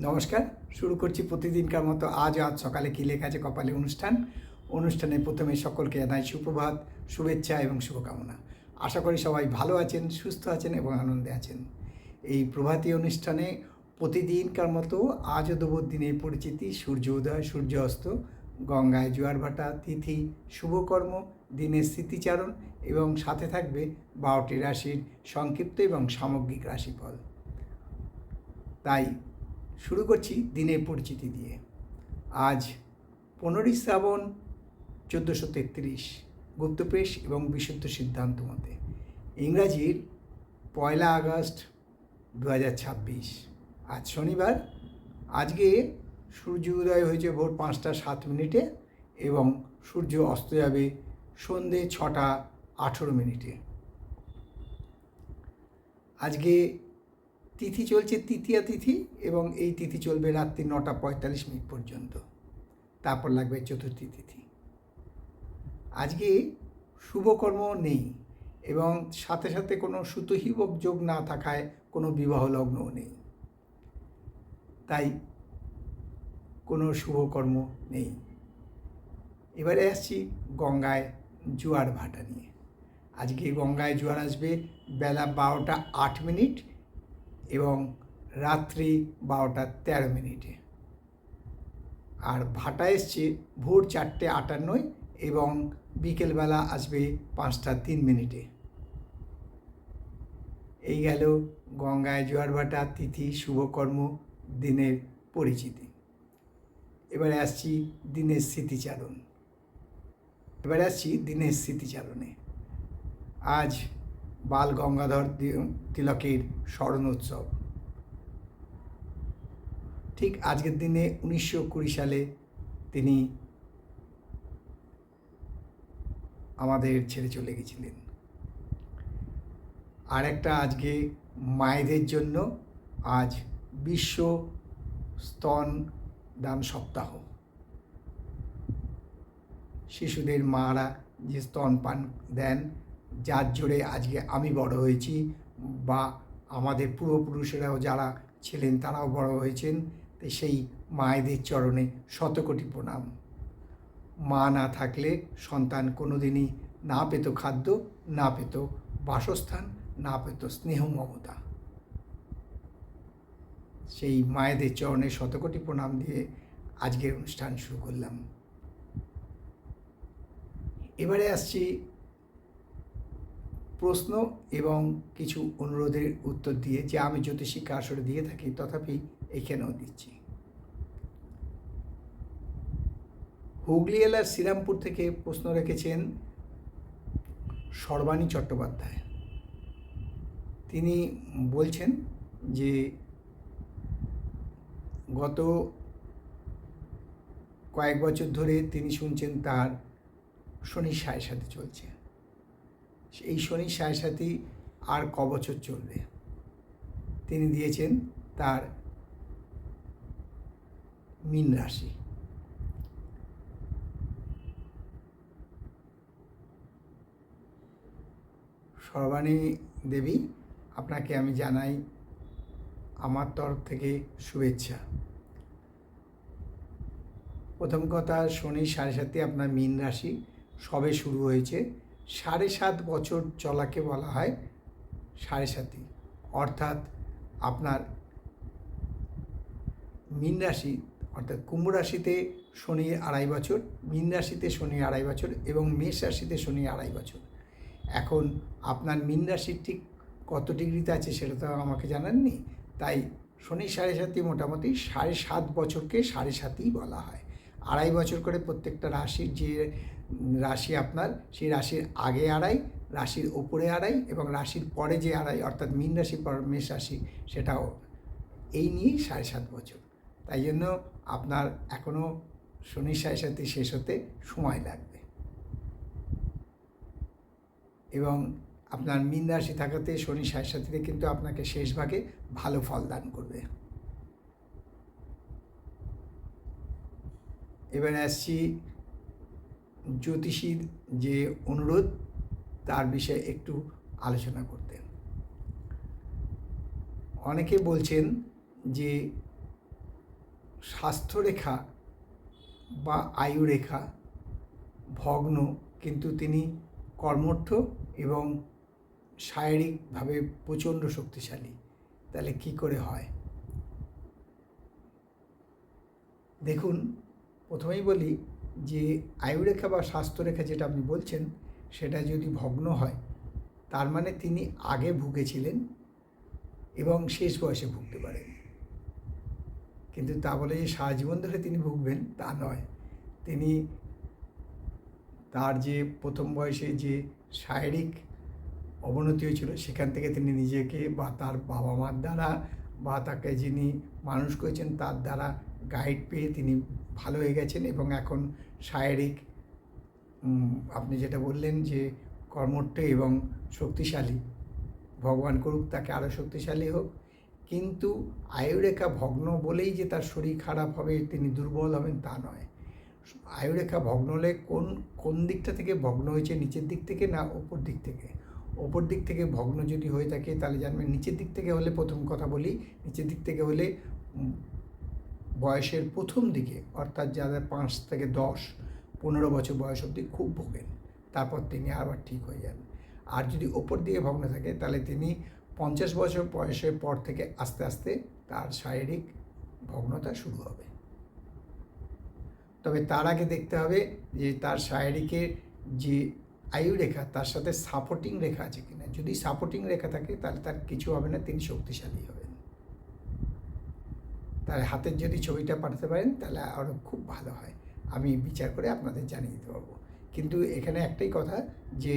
নমস্কার। শুরু করছি প্রতিদিনকার মতো আজ সকালে কী লেখা আছে কপালে অনুষ্ঠানে প্রথমে সকলকে জানাই সুপ্রভাত, শুভেচ্ছা এবং শুভকামনা। আশা করি সবাই ভালো আছেন, সুস্থ আছেন এবং আনন্দে আছেন। এই প্রভাতী অনুষ্ঠানে প্রতিদিনকার মতো আজও দেব দিনের পরিচিতি, সূর্য উদয়, সূর্য অস্ত, গঙ্গায় জোয়ার ভাটা, তিথি, শুভকর্ম, দিনের স্মৃতিচারণ এবং সাথে থাকবে 12টি রাশির সংক্ষিপ্ত এবং সামগ্রিক রাশিফল। তাই শুরু করছি দিনের পরিচিতি দিয়ে। আজ 15ই শ্রাবণ 1433 গুপ্তপ্রেস এবং বিশুদ্ধ সিদ্ধান্ত মতে, ইংরাজির 1 আগস্ট 2026। আজ শনিবার। আজকে সূর্য উদয় হয়েছে ভোর 5টা 7 মিনিটে এবং সূর্য অস্ত যাবে সন্ধে 6টা 18 মিনিটে। আজকে তিথি চলছে তৃতীয়া তিথি এবং এই তিথি চলবে রাত্রি 9টা 45 মিনিট পর্যন্ত, তারপর লাগবে চতুর্থী তিথি। আজকে শুভকর্ম নেই এবং সাথে সাথে কোনো সুতহিবক যোগ না থাকায় কোনো বিবাহ লগ্নও নেই, তাই কোনো শুভকর্ম নেই। এবারে আসছি গঙ্গায় জোয়ার ভাটা নিয়ে। আজকে গঙ্গায় জোয়ার আসবে বেলা 12টা 8 মিনিট এবং রাত্রি 12টা 13 মিনিটে। আর ভাটা এসছে ভোর 4টে 58 এবং বিকেলবেলা আসবে 5টা 3 মিনিটে। এই গেল গঙ্গায় জোয়ার ভাটা, তিথি, শুভকর্ম, দিনের পরিচিতি। এবারে আসছি দিনের স্মৃতিচারণে। আজ বাল গঙ্গাধর তিলকের স্মরণোৎসব। ঠিক আজকের দিনে 1920 সালে তিনি আমাদের ছেড়ে চলে গেছিলেন। আর একটা আজকে মায়েদের জন্য আজ বিশ্ব স্তন দান সপ্তাহ। শিশুদের মারা যে স্তন পান দেন, যার জোরে আজকে আমি বড় হয়েছি বা আমাদের পূর্বপুরুষেরাও যারা ছিলেন তারাও বড় হয়েছেন, তাই সেই মায়েদের চরণে শতকোটি প্রণাম। মা না থাকলে সন্তান কোনোদিনই না পেত খাদ্য, না পেত বাসস্থান, না পেত স্নেহ মমতা। সেই মায়েদের চরণে শতকোটি প্রণাম দিয়ে আজকের অনুষ্ঠান শুরু করলাম। এবারে আসছি প্রশ্ন এবং কিছু অনুরোধের উত্তর দিয়ে, যে আমি জ্যোতিষিক আসরে দিয়ে থাকি তথাপি এখানেও দিচ্ছি। হুগলি জেলার শ্রীরামপুর থেকে প্রশ্ন রেখেছেন সর্বাণী চট্টোপাধ্যায়। তিনি বলছেন যে গত কয়েক বছর ধরে তিনি শুনছেন তার শনির সাড়ে চলছে। এই শনির সাড়ে আর ক বছর চলবে। তিনি দিয়েছেন তার মীন রাশি। সর্বাণী দেবী, আপনাকে আমি জানাই আমার তরফ থেকে শুভেচ্ছা। প্রথম কথা, শনি সাড়ে আপনার মীন রাশি সবে শুরু হয়েছে। 7.5 বছর চলাকে বলা হয় সাড়ে, অর্থাৎ আপনার মীন রাশি অর্থাৎ কুম্ভ রাশিতে শনি 2.5 বছর, মীন রাশিতে শনি 2.5 বছর এবং মেষ রাশিতে শনি 2.5 বছর। এখন আপনার মীন রাশির ঠিক কত ডিগ্রিতে আছে সেটা তো আমাকে জানাননি, তাই শনি সাড়ে মোটামুটি 7.5 বছরকে সাড়ে বলা হয়। 2.5 বছর করে প্রত্যেকটা রাশির যে রাশি আপনার, সেই রাশির আগে 2.5, রাশির ওপরে 2.5 এবং রাশির পরে যে 2.5 অর্থাৎ মীন রাশির পর মেষ রাশি, সেটাও এই নিয়েই 7.5 বছর। তাই জন্য আপনার এখনও শনি সাড়ে শেষ হতে সময় লাগবে এবং আপনার মীন রাশি থাকাতে শনি সাড়ে কিন্তু আপনাকে শেষ ভাগে ভালো ফল দান করবে। এবারে আসছি জ্যোতিষীর যে অনুরোধ তার বিষয়ে একটু আলোচনা করতে। অনেকে বলছেন যে স্বাস্থ্যরেখা বা আয়ুরেখা ভগ্ন, কিন্তু তিনি কর্মঠ এবং শারীরিকভাবে প্রচণ্ড শক্তিশালী। তাহলে কি করে হয়? দেখুন, প্রথমেই বলি যে আয়ুরেখা বা স্বাস্থ্যরেখা যেটা আপনি বলছেন, সেটা যদি ভগ্ন হয়, তার মানে তিনি আগে ভুগেছিলেন এবং শেষ বয়সে ভুগতে পারেন। কিন্তু তা বলে যে সারা জীবন ধরে তিনি ভুগবেন তা নয়। তিনি তার যে প্রথম বয়সে যে শারীরিক অবনতি হয়েছিল, সেখান থেকে তিনি নিজেকে বা তার বাবা মার দ্বারা বা তাকে যিনি মানুষ করেছেন তার দ্বারা গাইড পেয়ে তিনি ভালো হয়ে গেছেন এবং এখন শারীরিক আপনি যেটা বললেন যে কর্মঠ এবং শক্তিশালী, ভগবান করুক তাকে আরও শক্তিশালী হোক। কিন্তু আয়ুরেখা ভগ্ন বলেই যে তার শরীর খারাপ হবে, তিনি দুর্বল হবেন তা নয়। আয়ুরেখা ভগ্ন হলে কোন দিকটা থেকে ভগ্ন হয়েছে, নিচের দিক থেকে না ওপর দিক থেকে? ওপর দিক থেকে ভগ্ন যদি হয়ে থাকে তাহলে জানবেন, নিচের দিক থেকে হলে, প্রথম কথা বলি, নিচের দিক থেকে হলে বয়সের প্রথম দিকে, অর্থাৎ যাদের 5 থেকে 10-15 বছর বয়স অবধি খুব ভোগেন, তারপর তিনি আবার ঠিক হয়ে যান। আর যদি ওপর দিকে ভগ্ন থাকে তাহলে তিনি 50 বছর বয়সের পর থেকে আস্তে আস্তে তার শারীরিক ভগ্নতা শুরু হবে। তবে তার আগে দেখতে হবে যে তার শারীরিকের যে আয়ুরেখা তার সাথে সাপোর্টিং রেখা আছে কিনা। যদি সাপোর্টিং রেখা থাকে তাহলে তার কিছু হবে না, তিনি শক্তিশালী হবেন। তার হাতের যদি ছবিটা পাঠাতে পারেন তাহলে আরও খুব ভালো হয়, আমি বিচার করে আপনাদের জানিয়ে দিতে পারবো। কিন্তু এখানে একটাই কথা যে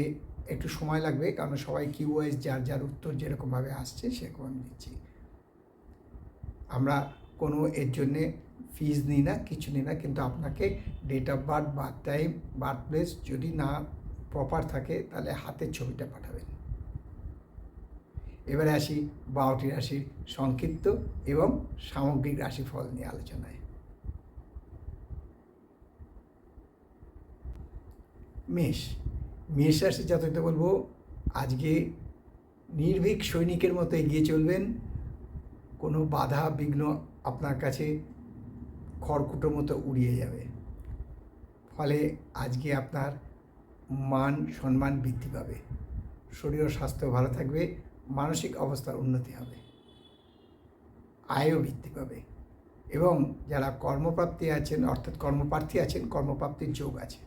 একটু সময় লাগবে, কারণ সবাই কিউওয়াইজ যার যার উত্তর যেরকমভাবে আসছে সেরকম আমি দিচ্ছি। আমরা কোনো এর জন্যে ফিজ নিই না, কিছু নিই না, কিন্তু আপনাকে date of birth, birth time, birth place যদি না প্রপার থাকে তাহলে হাতের ছবিটা পাঠাবেন। এবারে আসি 12টি রাশির সংক্ষিপ্ত এবং সামগ্রিক রাশিফল নিয়ে আলোচনায়। মেষ রাশি জাতকদের বলবো, আজকে নির্ভীক সৈনিকের মতো এগিয়ে চলবেন। কোনো বাধা বিঘ্ন আপনার কাছে খড়কুটোর মতো উড়িয়ে যাবে। ফলে আজকে আপনার মান সম্মান বৃদ্ধি পাবে, শরীর ও স্বাস্থ্য ভালো থাকবে, মানসিক অবস্থার উন্নতি হবে, আয়ও বৃদ্ধি পাবে এবং যারা কর্মপ্রাপ্তি আছেন, অর্থাৎ কর্মপ্রার্থী আছেন, কর্মপ্রাপ্তির যোগ আছে।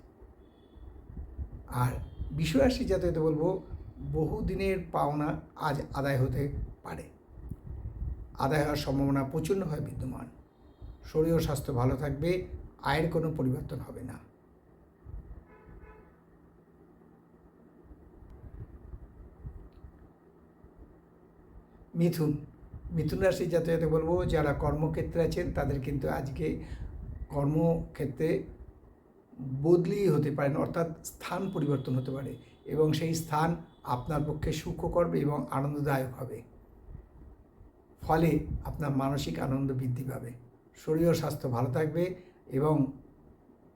আর বিশ্বরাশি জাতকদের বলবো, বহুদিনের পাওনা আজ আদায় হতে পারে, আদায় হওয়ার সম্ভাবনা প্রচণ্ডভাবে বিদ্যমান। শরীর ও স্বাস্থ্য ভালো থাকবে, আয়ের কোনো পরিবর্তন হবে না। মিথুন রাশি জাতকদের বলবো, যারা কর্মক্ষেত্রে আছেন তাদের কিন্তু আজকে কর্মক্ষেত্রে বদলি হতে পারেন, অর্থাৎ স্থান পরিবর্তন হতে পারে এবং সেই স্থান আপনার পক্ষে সুখ করবে এবং আনন্দদায়ক হবে। ফলে আপনার মানসিক আনন্দ বৃদ্ধি পাবে, শরীর ও স্বাস্থ্য ভালো থাকবে এবং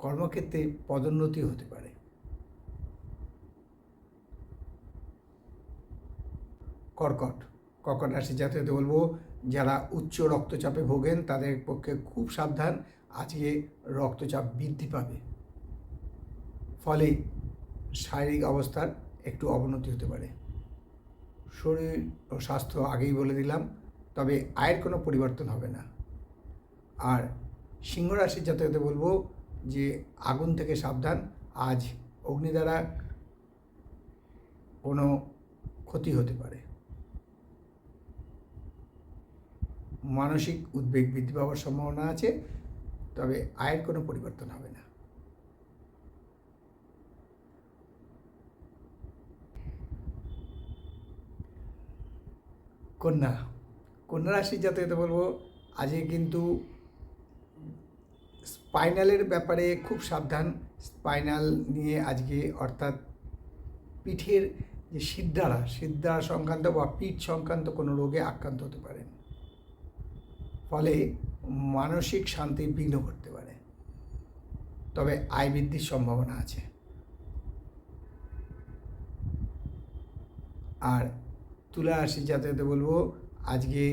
কর্মক্ষেত্রে পদোন্নতি হতে পারে। কর্কট রাশি জাতকদের বলবো, যারা উচ্চ রক্তচাপে ভোগেন তাদের পক্ষে খুব সাবধান, আজকে রক্তচাপ বৃদ্ধি পাবে, ফলে শারীরিক অবস্থার একটু অবনতি হতে পারে। শরীর ও স্বাস্থ্য আগেই বলে দিলাম, তবে আয়ের কোনো পরিবর্তন হবে না। আর সিংহ রাশির জাতকদের বলবো যে আগুন থেকে সাবধান, আজ অগ্নি দ্বারা কোনো ক্ষতি হতে পারে। মানসিক উদ্বেগ বৃদ্ধি পাওয়ার সম্ভাবনা আছে, তবে আয়ের কোনো পরিবর্তন হবে না। কন্যা রাশির জাতকদের বলবো, আজকে কিন্তু স্পাইনালের ব্যাপারে খুব সাবধান। স্পাইনাল নিয়ে আজকে, অর্থাৎ পিঠের যে সিদ্ধারা সংক্রান্ত বা পিঠ সংক্রান্ত কোনো রোগে আক্রান্ত হতে পারেন, ফলে মানসিক শান্তি বিঘ্ন করতে পারে, তবে আয় বৃদ্ধির সম্ভাবনা আছে। আর তুলা রাশির জাতকদের বলবো, আজকে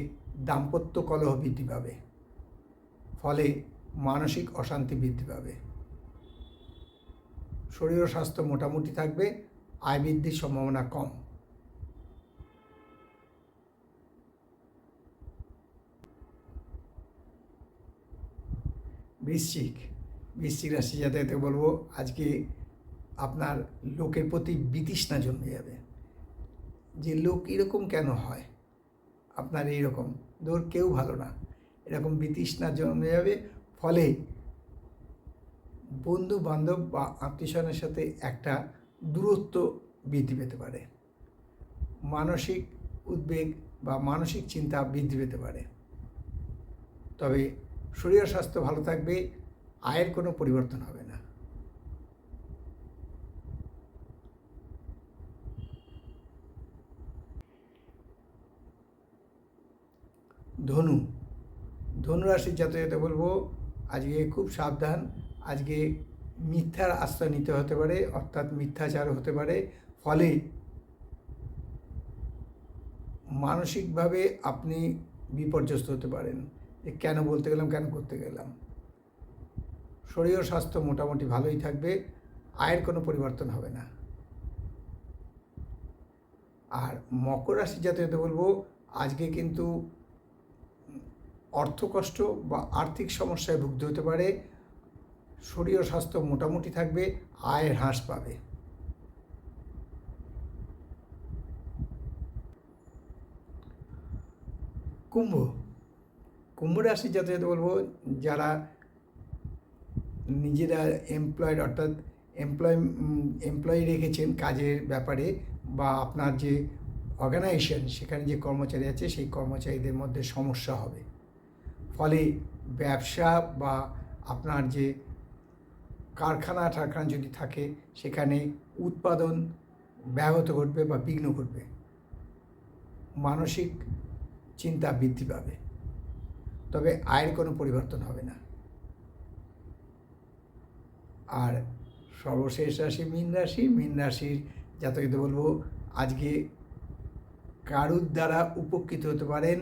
দাম্পত্য কলহ বৃদ্ধি পাবে, ফলে মানসিক অশান্তি বৃদ্ধি পাবে। শরীর ও স্বাস্থ্য মোটামুটি থাকবে, আয় বৃদ্ধির সম্ভাবনা কম। বৃশ্চিক রাশি জাতককে বলবো আজকে আপনার লোকের প্রতি বিতৃষ্ণা জন্মে যাবে, যে লোক এরকম কেন হয়, আপনার এইরকম দূর কেউ ভালো না, এরকম বিতৃষ্ণা জন্মে যাবে। ফলে বন্ধু বান্ধব বা আত্মীয়স্বজনের সাথে একটা দূরত্ব বৃদ্ধি পেতে পারে, মানসিক উদ্বেগ বা মানসিক চিন্তা বৃদ্ধি পেতে পারে। তবে শরীর স্বাস্থ্য ভালো থাকবে, আয়ের কোনো পরিবর্তন হবে না। ধনুরাশির জাতককে বলবো আজকে খুব সাবধান। আজকে মিথ্যার আশ্রয় নিতে হতে পারে, অর্থাৎ মিথ্যাচার হতে পারে। ফলে মানসিকভাবে আপনি বিপর্যস্ত হতে পারেন, যে কেন বলতে গেলাম, কেন করতে গেলাম। শরীর ও স্বাস্থ্য মোটামুটি ভালোই থাকবে, আয়ের কোনো পরিবর্তন হবে না। আর মকর রাশির জাতককে বলবো আজকে কিন্তু অর্থকষ্ট বা আর্থিক সমস্যায় ভুগতে হতে পারে। শরীর ও স্বাস্থ্য মোটামুটি থাকবে, আয়ের হ্রাস পাবে। কুম্ভ রাশির জাতককে বলবো যারা নিজেরা এমপ্লয়েড, অর্থাৎ এমপ্লয়ি রেখেছেন কাজের ব্যাপারে, বা আপনার যে অর্গানাইজেশন সেখানে যে কর্মচারী আছে সেই কর্মচারীদের মধ্যে সমস্যা হবে। ফলে ব্যবসা বা আপনার যে কারখানা যদি থাকে সেখানে উৎপাদন ব্যাহত ঘটবে বা বিঘ্ন ঘটবে, মানসিক চিন্তা বৃদ্ধি পাবে। তবে আয়ের কোনো পরিবর্তন হবে না। আর সর্বশেষ রাশি মীন রাশির জাতককে বলবো আজকে কারুর দ্বারা উপকৃত হতে পারেন,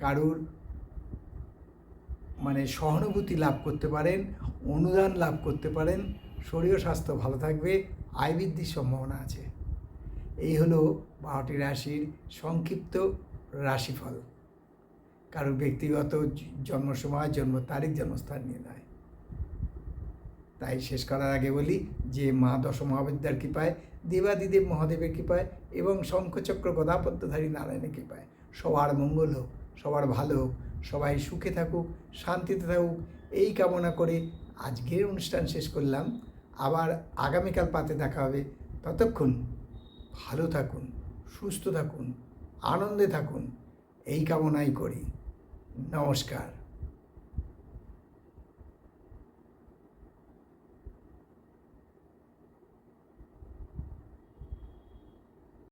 কারুর সহানুভূতি লাভ করতে পারেন, অনুদান লাভ করতে পারেন। শরীর স্বাস্থ্য ভালো থাকবে, আয় বৃদ্ধির সম্ভাবনা আছে। এই হলো 12টি রাশির সংক্ষিপ্ত রাশিফল। কারোর ব্যক্তিগত জন্ম সময়, জন্ম তারিখ, জন্মস্থান নিয়ে নয়। তাই শেষ করার আগে বলি যে মা দশমহাবিদ্যার কৃপায়, দেবাদিদেব মহাদেবের কৃপায় এবং শঙ্খচক্র গদাপদ্মধারী নারায়ণের কৃপায় সবার মঙ্গল হোক, সবার ভালো হোক, সবাই সুখে থাকুক, শান্তিতে থাকুক, এই কামনা করে আজকের অনুষ্ঠান শেষ করলাম। আবার আগামীকাল পাতে দেখা হবে। ততক্ষণ ভালো থাকুন, সুস্থ থাকুন, আনন্দে থাকুন, এই কামনাই করি। নমস্কার।